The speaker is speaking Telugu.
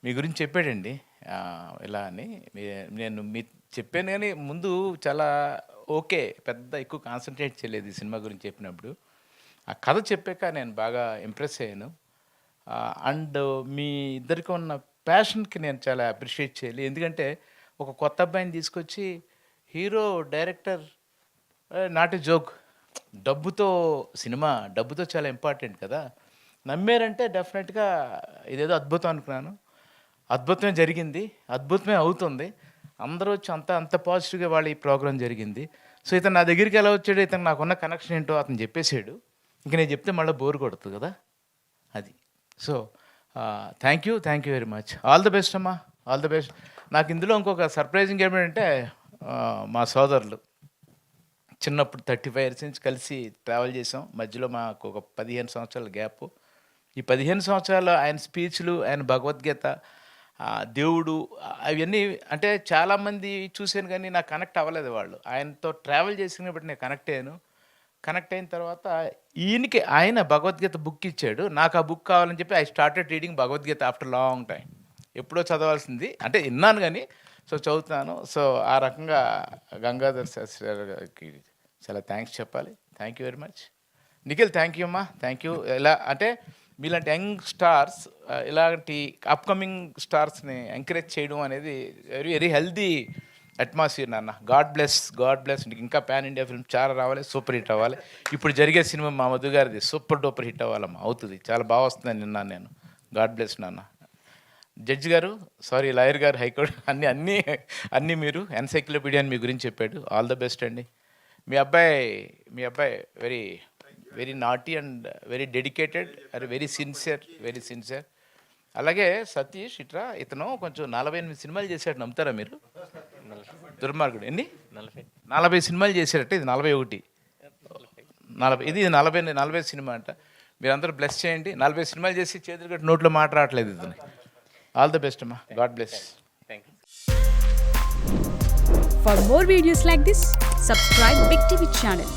మీ గురించి చెప్పాడండి. ఇలా అని. నేను చెప్పాను గానీ ముందు చాలా ఓకే. పెద్ద ఎక్కువ కాన్సంట్రేట్ చేయలేదు ఈ సినిమా గురించి చెప్పినప్పుడు. ఆ కథ చెప్పాక నేను బాగా ఇంప్రెస్ అయ్యాను. అండ్ మీ ఇద్దరికి ఉన్న ప్యాషన్‌కి నేను చాలా అప్రిషియేట్ చేయాలి. ఎందుకంటే ఒక కొత్త అబ్బాయిని తీసుకొచ్చి hero, director not a joke. డబ్బుతో సినిమా డబ్బుతో చాలా ఇంపార్టెంట్ కదా! నమ్మారంటే డెఫినెట్‌గా ఇదేదో అద్భుతం అనుకున్నాను. అద్భుతమే జరిగింది. అద్భుతమే అవుతుంది. అందరూ వచ్చి అంత పాజిటివ్‌గా వాళ్ళ ఈ ప్రోగ్రామ్ జరిగింది. సో, ఇతను నా దగ్గరికి ఎలా వచ్చాడో, ఇతను నాకున్న కనెక్షన్ ఏంటో అతను చెప్పేసాడు. ఇంక నేను చెప్తే మళ్ళీ బోర్ కొడుతుంది కదా! అది. So, thank you very much. All the best అమ్మా. All the best. నాకు ఇందులో ఇంకొక సర్ప్రైజింగ్ ఏమిటంటే మా సోదరులు చిన్నప్పుడు 35 ఇయర్స్ నుంచి కలిసి ట్రావెల్ చేసాం. మధ్యలో మాకు ఒక 15 సంవత్సరాల గ్యాపు. ఈ 15 సంవత్సరాలు ఆయన స్పీచ్‌లు, ఆయన భగవద్గీత, దేవుడు అవన్నీ అంటే చాలామంది చూసాను కానీ నాకు కనెక్ట్ అవ్వలేదు వాళ్ళు. ఆయనతో ట్రావెల్ చేసినప్పుడు నేను కనెక్ట్ అయ్యాను. కనెక్ట్ అయిన తర్వాత ఈయనకి ఆయన భగవద్గీత బుక్ ఇచ్చాడు. నాకు ఆ బుక్ కావాలని చెప్పి I started reading Bhagavad Gita after long time. ఎప్పుడో చదవాల్సింది అంటే విన్నాను కానీ సో చదువుతున్నాను. సో ఆ రకంగా గంగాధర్ శాస్త్రి గారికి చాలా థ్యాంక్స్ చెప్పాలి. Thank you very much. Nikhil thank you అమ్మా. Thank you. ఎలా అంటే మీలాంటి యంగ్ స్టార్స్ ఇలాంటి అప్కమింగ్ స్టార్స్ని ఎంకరేజ్ చేయడం అనేది వెరీ వెరీ హెల్దీ అట్మాస్ఫియర్ నాన్న. గాడ్ బ్లెస్ నీకు ఇంకా పాన్ ఇండియా ఫిల్మ్ చాలా రావాలి, సూపర్ హిట్ అవ్వాలి. ఇప్పుడు జరిగే సినిమా మా మధు గారిది సూపర్ డూపర్ హిట్ అవ్వాలమ్మా. అవుతుంది, చాలా బాగా వస్తుందని విన్నాను నేను. గాడ్ బ్లెస్ నాన్న. జడ్జి గారు, సారీ లాయర్ గారు, హైకోర్టు అన్నీ మీరు ఎన్సైక్లోపీడియా అని మీ గురించి చెప్పాడు. ఆల్ ద బెస్ట్ అండి. మీ అబ్బాయి very very naughty and very dedicated and very sincere. అలాగే సతీష్ ఇతను కొంచెం 48 సినిమాలు చేశాడు. నమ్ముతారా మీరు? దుర్మార్గుడు. ఎన్ని? 40 సినిమాలు చేశాడట. ఇది 41. ఇది 40 సినిమా అంట. మీరందరూ బ్లెస్ చేయండి. 40 సినిమాలు చేసి చేతులు కట్టి నోట్లో మాట రావట్లేదు ఇతను. ఆల్ ద బెస్ట్ అమ్మా. God bless. For more videos like this, subscribe Big TV channel.